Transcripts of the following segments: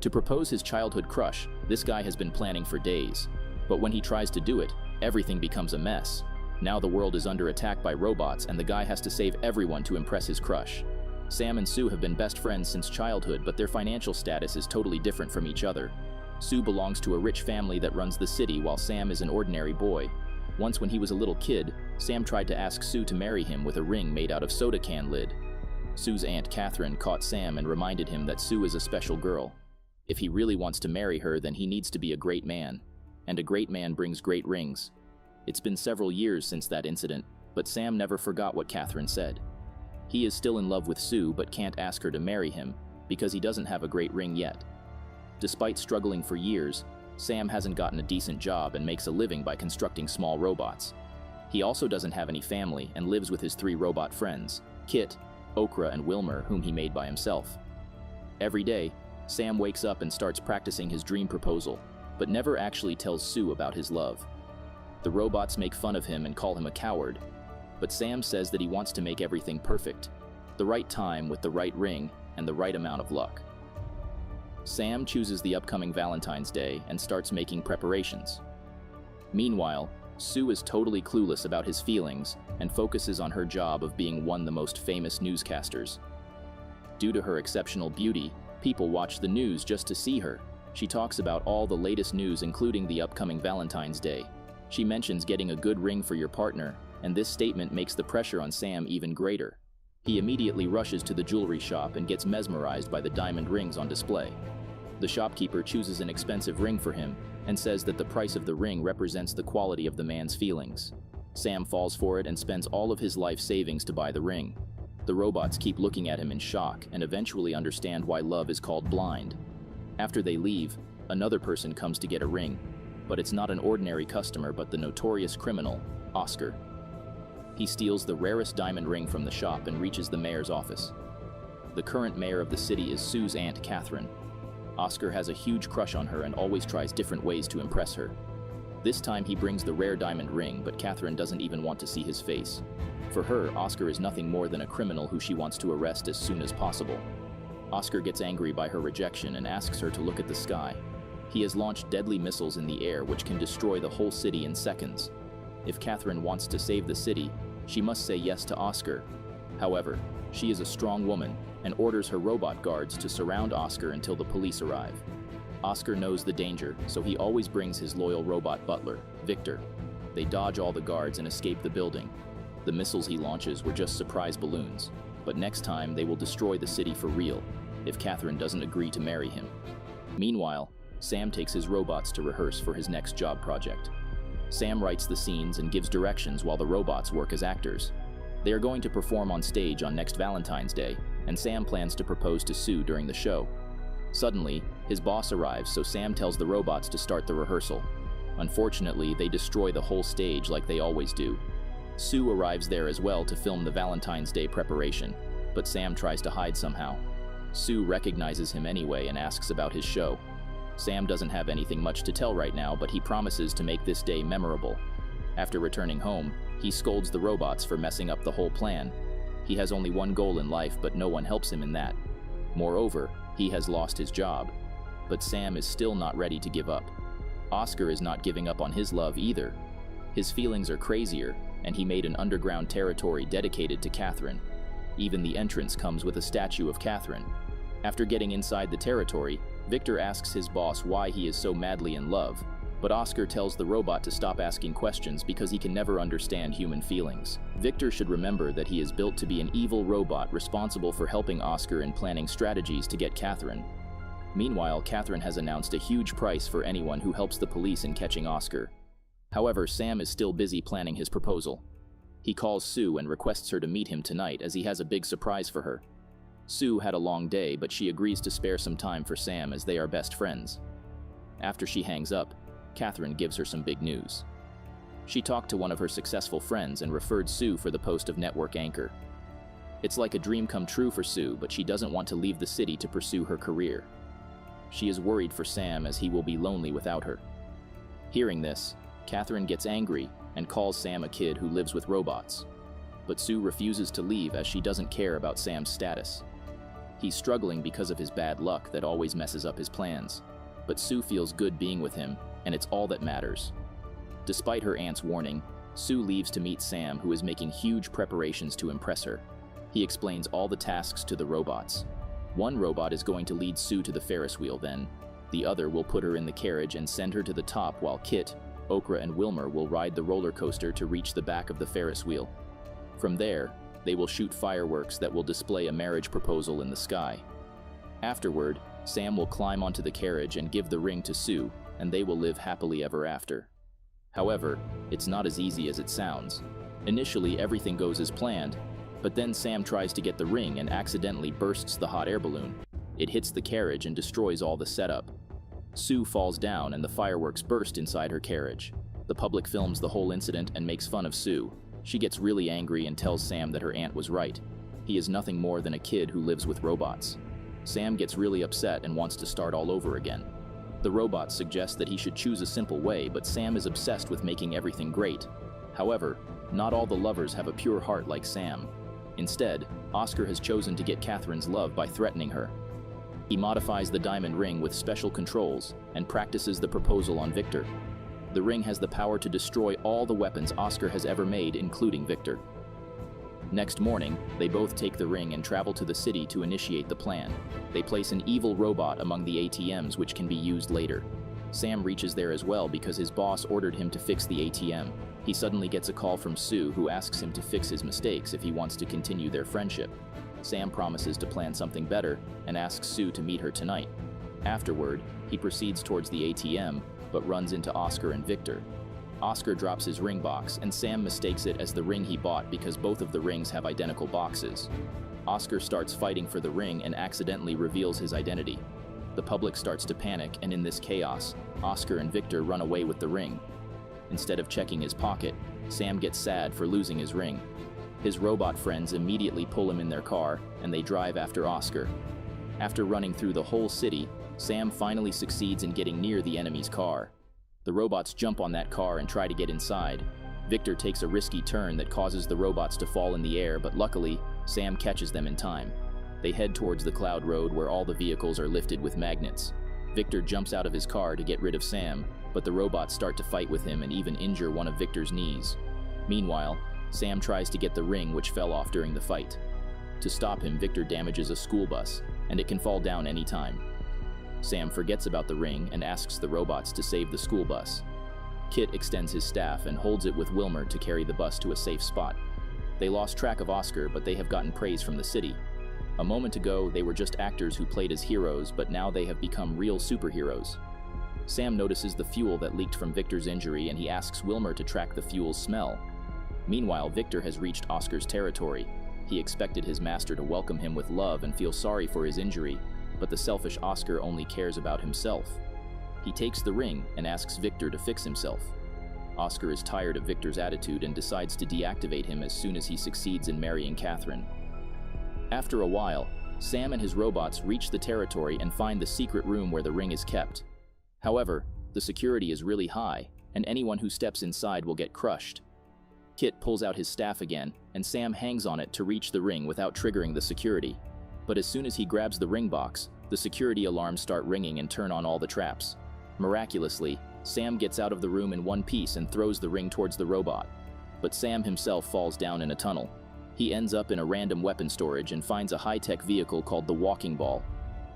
To propose his childhood crush, this guy has been planning for days. But when he tries to do it, everything becomes a mess. Now the world is under attack by robots and the guy has to save everyone to impress his crush. Sam and Sue have been best friends since childhood, but their financial status is totally different from each other. Sue belongs to a rich family that runs the city while Sam is an ordinary boy. Once when he was a little kid, Sam tried to ask Sue to marry him with a ring made out of soda can lid. Sue's aunt Catherine caught Sam and reminded him that Sue is a special girl. If he really wants to marry her, then he needs to be a great man. And a great man brings great rings. It's been several years since that incident, but Sam never forgot what Catherine said. He is still in love with Sue but can't ask her to marry him because he doesn't have a great ring yet. Despite struggling for years, Sam hasn't gotten a decent job and makes a living by constructing small robots. He also doesn't have any family and lives with his 3 robot friends, Kit, Okra, and Wilmer, whom he made by himself. Every day, Sam wakes up and starts practicing his dream proposal, but never actually tells Sue about his love. The robots make fun of him and call him a coward, but Sam says that he wants to make everything perfect, the right time with the right ring and the right amount of luck. Sam chooses the upcoming Valentine's Day and starts making preparations. Meanwhile, Sue is totally clueless about his feelings and focuses on her job of being one of the most famous newscasters. Due to her exceptional beauty, people watch the news just to see her. She talks about all the latest news, including the upcoming Valentine's Day. She mentions getting a good ring for your partner, and this statement makes the pressure on Sam even greater. He immediately rushes to the jewelry shop and gets mesmerized by the diamond rings on display. The shopkeeper chooses an expensive ring for him and says that the price of the ring represents the quality of the man's feelings. Sam falls for it and spends all of his life savings to buy the ring. The robots keep looking at him in shock and eventually understand why love is called blind. After they leave, another person comes to get a ring, but it's not an ordinary customer but the notorious criminal, Oscar. He steals the rarest diamond ring from the shop and reaches the mayor's office. The current mayor of the city is Sue's aunt Catherine. Oscar has a huge crush on her and always tries different ways to impress her. This time he brings the rare diamond ring, but Catherine doesn't even want to see his face. For her, Oscar is nothing more than a criminal who she wants to arrest as soon as possible. Oscar gets angry by her rejection and asks her to look at the sky. He has launched deadly missiles in the air which can destroy the whole city in seconds. If Catherine wants to save the city, she must say yes to Oscar. However, she is a strong woman and orders her robot guards to surround Oscar until the police arrive. Oscar knows the danger, so he always brings his loyal robot butler, Victor. They dodge all the guards and escape the building. The missiles he launches were just surprise balloons, but next time they will destroy the city for real, if Catherine doesn't agree to marry him. Meanwhile, Sam takes his robots to rehearse for his next job project. Sam writes the scenes and gives directions while the robots work as actors. They are going to perform on stage on next Valentine's Day, and Sam plans to propose to Sue during the show. Suddenly, his boss arrives, so Sam tells the robots to start the rehearsal. Unfortunately, they destroy the whole stage like they always do. Sue arrives there as well to film the Valentine's Day preparation, but Sam tries to hide somehow. Sue recognizes him anyway and asks about his show. Sam doesn't have anything much to tell right now, but he promises to make this day memorable. After returning home, he scolds the robots for messing up the whole plan. He has only one goal in life, but no one helps him in that. Moreover, he has lost his job. But Sam is still not ready to give up. Oscar is not giving up on his love either. His feelings are crazier, and he made an underground territory dedicated to Catherine. Even the entrance comes with a statue of Catherine. After getting inside the territory, Victor asks his boss why he is so madly in love, but Oscar tells the robot to stop asking questions because he can never understand human feelings. Victor should remember that he is built to be an evil robot responsible for helping Oscar in planning strategies to get Catherine. Meanwhile, Catherine has announced a huge price for anyone who helps the police in catching Oscar. However, Sam is still busy planning his proposal. He calls Sue and requests her to meet him tonight as he has a big surprise for her. Sue had a long day, but she agrees to spare some time for Sam as they are best friends. After she hangs up, Catherine gives her some big news. She talked to one of her successful friends and referred Sue for the post of network anchor. It's like a dream come true for Sue, but she doesn't want to leave the city to pursue her career. She is worried for Sam as he will be lonely without her. Hearing this, Catherine gets angry and calls Sam a kid who lives with robots. But Sue refuses to leave as she doesn't care about Sam's status. He's struggling because of his bad luck that always messes up his plans. But Sue feels good being with him, and it's all that matters. Despite her aunt's warning, Sue leaves to meet Sam, who is making huge preparations to impress her. He explains all the tasks to the robots. One robot is going to lead Sue to the Ferris wheel, then the other will put her in the carriage and send her to the top, while Kit, Okra, and Wilmer will ride the roller coaster to reach the back of the Ferris wheel. From there, they will shoot fireworks that will display a marriage proposal in the sky. Afterward, Sam will climb onto the carriage and give the ring to Sue, and they will live happily ever after. However, it's not as easy as it sounds. Initially, everything goes as planned, but then Sam tries to get the ring and accidentally bursts the hot air balloon. It hits the carriage and destroys all the setup. Sue falls down and the fireworks burst inside her carriage. The public films the whole incident and makes fun of Sue. She gets really angry and tells Sam that her aunt was right. He is nothing more than a kid who lives with robots. Sam gets really upset and wants to start all over again. The robots suggest that he should choose a simple way, but Sam is obsessed with making everything great. However, not all the lovers have a pure heart like Sam. Instead, Oscar has chosen to get Catherine's love by threatening her. He modifies the diamond ring with special controls and practices the proposal on Victor. The ring has the power to destroy all the weapons Oscar has ever made, including Victor. Next morning, they both take the ring and travel to the city to initiate the plan. They place an evil robot among the ATMs, which can be used later. Sam reaches there as well because his boss ordered him to fix the ATM. He suddenly gets a call from Sue, who asks him to fix his mistakes if he wants to continue their friendship. Sam promises to plan something better and asks Sue to meet her tonight. Afterward, he proceeds towards the ATM, but runs into Oscar and Victor. Oscar drops his ring box, and Sam mistakes it as the ring he bought because both of the rings have identical boxes. Oscar starts fighting for the ring and accidentally reveals his identity. The public starts to panic, and in this chaos, Oscar and Victor run away with the ring. Instead of checking his pocket, Sam gets sad for losing his ring. His robot friends immediately pull him in their car, and they drive after Oscar. After running through the whole city, Sam finally succeeds in getting near the enemy's car. The robots jump on that car and try to get inside. Victor takes a risky turn that causes the robots to fall in the air, but luckily, Sam catches them in time. They head towards the Cloud Road, where all the vehicles are lifted with magnets. Victor jumps out of his car to get rid of Sam, but the robots start to fight with him and even injure one of Victor's knees. Meanwhile, Sam tries to get the ring, which fell off during the fight. To stop him, Victor damages a school bus, and it can fall down any time. Sam forgets about the ring and asks the robots to save the school bus. Kit extends his staff and holds it with Wilmer to carry the bus to a safe spot. They lost track of Oscar, but they have gotten praise from the city. A moment ago, they were just actors who played as heroes, but now they have become real superheroes. Sam notices the fuel that leaked from Victor's injury, and he asks Wilmer to track the fuel's smell. Meanwhile, Victor has reached Oscar's territory. He expected his master to welcome him with love and feel sorry for his injury, but the selfish Oscar only cares about himself. He takes the ring and asks Victor to fix himself. Oscar is tired of Victor's attitude and decides to deactivate him as soon as he succeeds in marrying Catherine. After a while, Sam and his robots reach the territory and find the secret room where the ring is kept. However, the security is really high, and anyone who steps inside will get crushed. Kit pulls out his staff again, and Sam hangs on it to reach the ring without triggering the security. But as soon as he grabs the ring box, the security alarms start ringing and turn on all the traps. Miraculously, Sam gets out of the room in one piece and throws the ring towards the robot. But Sam himself falls down in a tunnel. He ends up in a random weapon storage and finds a high-tech vehicle called the Walking Ball.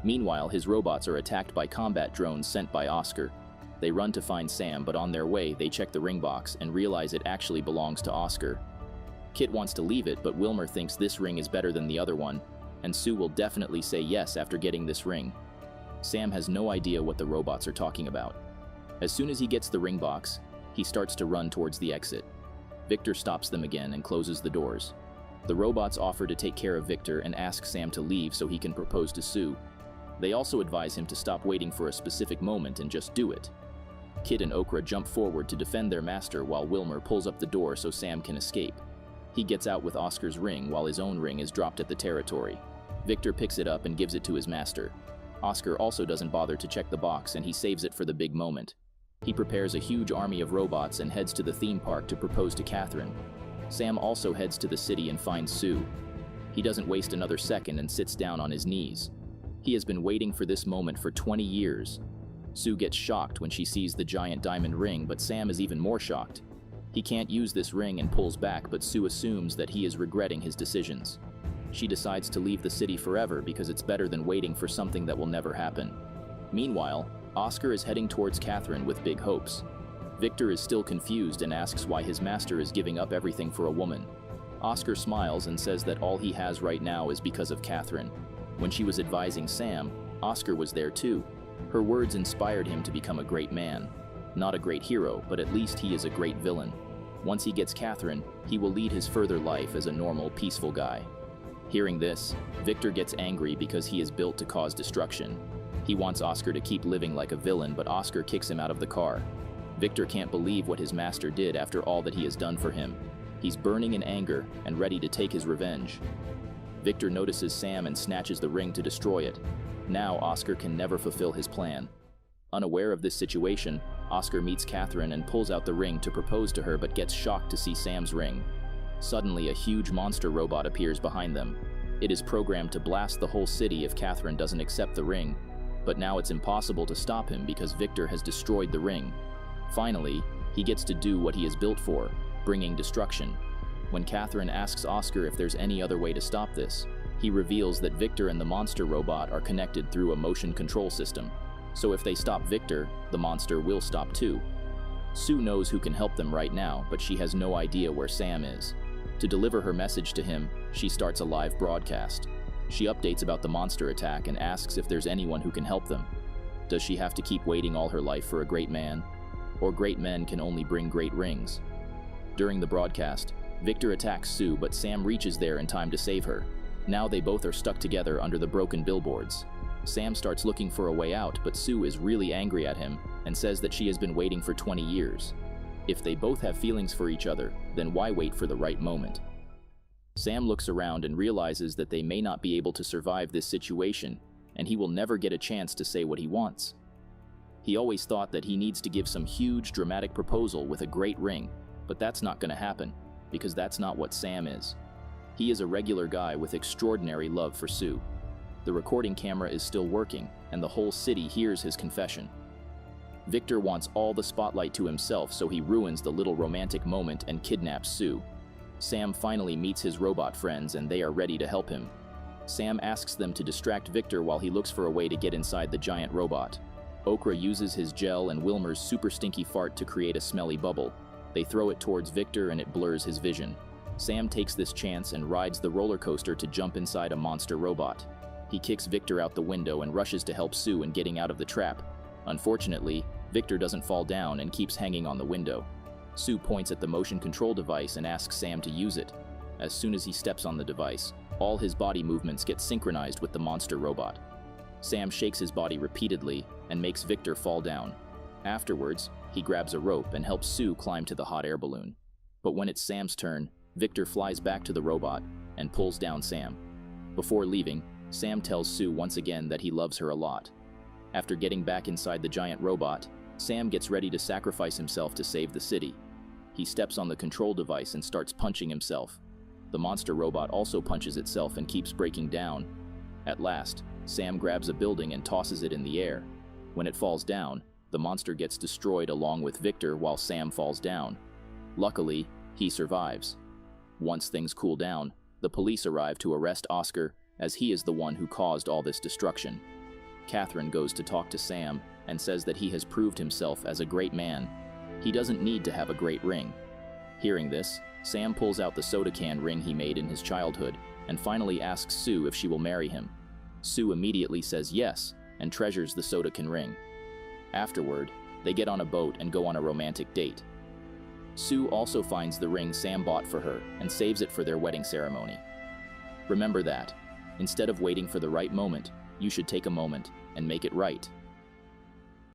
Meanwhile, his robots are attacked by combat drones sent by Oscar. They run to find Sam, but on their way, they check the ring box and realize it actually belongs to Oscar. Kit wants to leave it, but Wilmer thinks this ring is better than the other one, and Sue will definitely say yes after getting this ring. Sam has no idea what the robots are talking about. As soon as he gets the ring box, he starts to run towards the exit. Victor stops them again and closes the doors. The robots offer to take care of Victor and ask Sam to leave so he can propose to Sue. They also advise him to stop waiting for a specific moment and just do it. Kit and Okra jump forward to defend their master while Wilmer pulls up the door so Sam can escape. He gets out with Oscar's ring while his own ring is dropped at the territory. Victor picks it up and gives it to his master. Oscar also doesn't bother to check the box, and he saves it for the big moment. He prepares a huge army of robots and heads to the theme park to propose to Catherine. Sam also heads to the city and finds Sue. He doesn't waste another second and sits down on his knees. He has been waiting for this moment for 20 years. Sue gets shocked when she sees the giant diamond ring, but Sam is even more shocked. He can't use this ring and pulls back, but Sue assumes that he is regretting his decisions. She decides to leave the city forever because it's better than waiting for something that will never happen. Meanwhile, Oscar is heading towards Catherine with big hopes. Victor is still confused and asks why his master is giving up everything for a woman. Oscar smiles and says that all he has right now is because of Catherine. When she was advising Sam, Oscar was there too. Her words inspired him to become a great man. Not a great hero, but at least he is a great villain. Once he gets Catherine, he will lead his further life as a normal, peaceful guy. Hearing this, Victor gets angry because he is built to cause destruction. He wants Oscar to keep living like a villain, but Oscar kicks him out of the car. Victor can't believe what his master did after all that he has done for him. He's burning in anger and ready to take his revenge. Victor notices Sam and snatches the ring to destroy it. Now Oscar can never fulfill his plan. Unaware of this situation, Oscar meets Catherine and pulls out the ring to propose to her, but gets shocked to see Sam's ring. Suddenly, a huge monster robot appears behind them. It is programmed to blast the whole city if Catherine doesn't accept the ring. But now it's impossible to stop him because Victor has destroyed the ring. Finally, he gets to do what he is built for, bringing destruction. When Catherine asks Oscar if there's any other way to stop this, he reveals that Victor and the monster robot are connected through a motion control system. So if they stop Victor, the monster will stop too. Sue knows who can help them right now, but she has no idea where Sam is. To deliver her message to him, she starts a live broadcast. She updates about the monster attack and asks if there's anyone who can help them. Does she have to keep waiting all her life for a great man? Or great men can only bring great rings? During the broadcast, Victor attacks Sue, but Sam reaches there in time to save her. Now they both are stuck together under the broken billboards. Sam starts looking for a way out, but Sue is really angry at him and says that she has been waiting for 20 years. If they both have feelings for each other, then why wait for the right moment? Sam looks around and realizes that they may not be able to survive this situation, and he will never get a chance to say what he wants. He always thought that he needs to give some huge, dramatic proposal with a great ring, but that's not going to happen, because that's not what Sam is. He is a regular guy with extraordinary love for Sue. The recording camera is still working, and the whole city hears his confession. Victor wants all the spotlight to himself, so he ruins the little romantic moment and kidnaps Sue. Sam finally meets his robot friends, and they are ready to help him. Sam asks them to distract Victor while he looks for a way to get inside the giant robot. Okra uses his gel and Wilmer's super stinky fart to create a smelly bubble. They throw it towards Victor and it blurs his vision. Sam takes this chance and rides the roller coaster to jump inside a monster robot. He kicks Victor out the window and rushes to help Sue in getting out of the trap. Unfortunately, Victor doesn't fall down and keeps hanging on the window. Sue points at the motion control device and asks Sam to use it. As soon as he steps on the device, all his body movements get synchronized with the monster robot. Sam shakes his body repeatedly and makes Victor fall down. Afterwards, he grabs a rope and helps Sue climb to the hot air balloon. But when it's Sam's turn, Victor flies back to the robot and pulls down Sam. Before leaving, Sam tells Sue once again that he loves her a lot. After getting back inside the giant robot, Sam gets ready to sacrifice himself to save the city. He steps on the control device and starts punching himself. The monster robot also punches itself and keeps breaking down. At last, Sam grabs a building and tosses it in the air. When it falls down, the monster gets destroyed along with Victor while Sam falls down. Luckily, he survives. Once things cool down, the police arrive to arrest Oscar, as he is the one who caused all this destruction. Catherine goes to talk to Sam and says that he has proved himself as a great man. He doesn't need to have a great ring. Hearing this, Sam pulls out the soda can ring he made in his childhood and finally asks Sue if she will marry him. Sue immediately says yes and treasures the soda can ring. Afterward, they get on a boat and go on a romantic date. Sue also finds the ring Sam bought for her and saves it for their wedding ceremony. Remember that, instead of waiting for the right moment, you should take a moment and make it right.